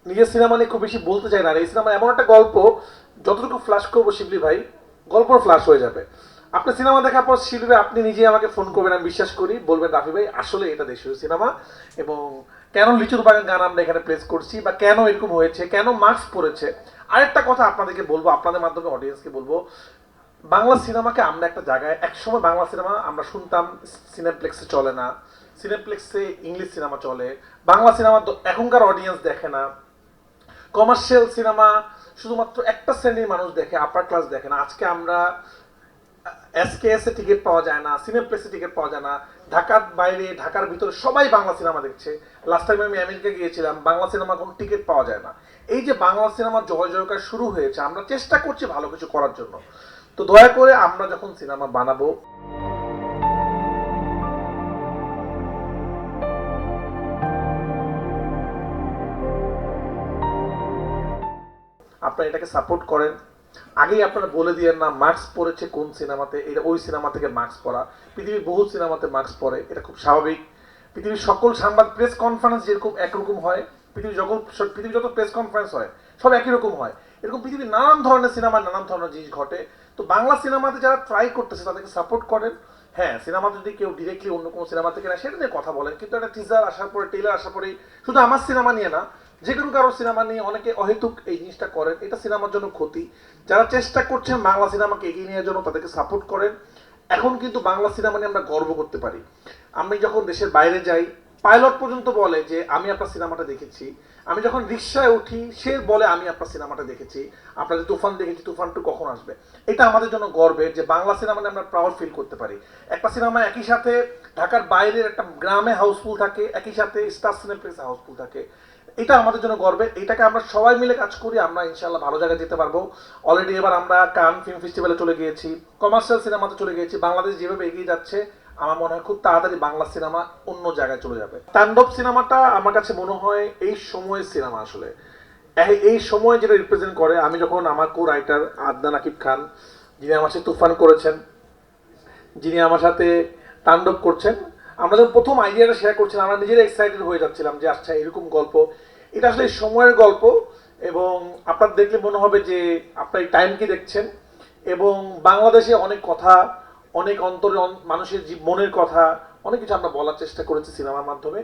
নিজের সিনেমা নিয়ে খুব বেশি বলতে চাই না। এই সিনেমা এমন একটা গল্প, যতটুকু ফ্ল্যাশ করবো শিবলি ভাই, গল্প ফ্ল্যাশ হয়ে যাবে। আপনি সিনেমা দেখার পর শিবলি ভাই আপনি নিজে আমাকে ফোন করবেন, আমি বিশ্বাস করি, বলবেন রাফি ভাই আসলে এটা দেশীয় সিনেমা, এবং কেন লিচুর বাগান গান আমরা এখানে প্লেস করছি, বা কেন এরকম হয়েছে, কেন মাস্ক পড়েছে। আরেকটা কথা আপনাদেরকে বলবো, আপনাদের মাধ্যমে অডিয়েন্সকে বলবো, বাংলা সিনেমাকে আমরা একটা জায়গায়, একসময় বাংলা সিনেমা আমরা শুনতাম সিনেপ্লেক্সে চলে না, সিনেপ্লেক্সে ইংলিশ সিনেমা চলে, বাংলা সিনেমা এখনকার অডিয়েন্স দেখে না, কমার্শিয়াল সিনেমা শুধুমাত্র একটা শ্রেণীর মানুষ দেখে, আপার ক্লাস দেখে না। আজকে আমরা এসকেএস এ টিকিট পাওয়া যায় না, সিনেপ্লেক্সে টিকিট পাওয়া যায় না, ঢাকার বাইরে ঢাকার ভিতরে সবাই বাংলা সিনেমা দেখছে। লাস্ট টাইম আমি আমেরিকা গিয়েছিলাম, বাংলা সিনেমা কোনো টিকিট পাওয়া যায় না। এই যে বাংলা সিনেমার জয় জয়কার শুরু হয়েছে, আমরা চেষ্টা করছি ভালো কিছু করার জন্য। তো দয়া করে আমরা যখন সিনেমা বানাবো, আপনারা এটাকে সাপোর্ট করেন। আগেই আপনারা বলে দিয়েন না মার্কস পড়েছে কোন সিনেমাতে, এটা ওই সিনেমা থেকে মার্কস পড়া। পৃথিবীর বহু সিনেমাতে মার্কস পড়ে, এটা খুব স্বাভাবিক। পৃথিবীর সকল সাংবাদিক প্রেস কনফারেন্স যেরকম একরকম হয়, পৃথিবীর যত প্রেস কনফারেন্স হয় সব একই রকম হয়। এরকম পৃথিবীর নানান ধরনের সিনেমায় নানান ধরনের জিনিস ঘটে। তো বাংলা সিনেমাতে যারা ট্রাই করতেছে তাদেরকে সাপোর্ট করেন। হ্যাঁ, সিনেমা যদি কেউ ডিরেক্টলি অন্য কোনো সিনেমা থেকে না, সেটা নিয়ে কথা বলেন, কিন্তু একটা টিজার আসার পরে, টেইলার আসার পরেই, শুধু আমার সিনেমা নিয়ে না, যে কোনো কারোর সিনেমা নিয়ে অনেকে অহেতুক এই জিনিসটা করেন, এটা সিনেমার জন্য ক্ষতি। যারা চেষ্টা করছেন বাংলা সিনেমাকে এগিয়ে নেওয়ার জন্য তাদেরকে সাপোর্ট করেন। এখন কিন্তু বাংলা সিনেমা নিয়ে আমরা গর্ব করতে পারি। আমি যখন দেশের বাইরে যাই, পাইলট পর্যন্ত বলে যে আমি আপনার সিনেমাটা দেখেছি। আমি যখন রিক্সায় উঠি, সে বলে আমি আপনার সিনেমাটা দেখেছি। আপনাদের তুফান দেখেছি, তুফান টু কখন আসবে। এটা আমাদের জন্য গর্বের যে বাংলা সিনেমা নিয়ে আমরা প্রাউড ফিল করতে পারি। একটা সিনেমা একই সাথে ঢাকার বাইরের একটা গ্রামে হাউসফুল থাকে, একই সাথে স্টার সিনেপ্লেক্সে হাউসফুল থাকে। এটা আমাদের জন্য গর্বের। এটাকে আমরা সবাই মিলে কাজ করি, আমরা ইনশাল্লাহ ভালো জায়গায় যেতে পারবো। অলরেডি এবার আমরা কান ফিল্ম ফেস্টিভ্যালে চলে গিয়েছি, কমার্শিয়াল সিনেমাতে চলে গিয়েছি। বাংলাদেশ যেভাবে এগিয়ে যাচ্ছে, আমার মনে হয় খুব তাড়াতাড়ি বাংলা সিনেমা অন্য জায়গায় চলে যাবে। তাণ্ডব সিনেমাটা আমার কাছে মনে হয় এই সময়ের সিনেমা। আসলে এই সময় যেটা রিপ্রেজেন্ট করে, আমি যখন আমার কো রাইটার আদনান আকিব খান, যিনি আমার সাথে তুফান করেছেন, যিনি আমার সাথে তাণ্ডব করছেন, আমরা যখন প্রথম আইডিয়াটা শেয়ার করছিলাম, আমরা নিজেরা এক্সাইটেড হয়ে যাচ্ছিলাম যে আচ্ছা এরকম গল্প, এটা আসলে সময়ের গল্প। এবং আপনার দেখলে মনে হবে যে আপনার এই টাইমকে দেখছেন। এবং বাংলাদেশে অনেক কথা, অনেক অন্তরে মানুষের মনের কথা, অনেক কিছু আমরা বলার চেষ্টা করেছি সিনেমার মাধ্যমে।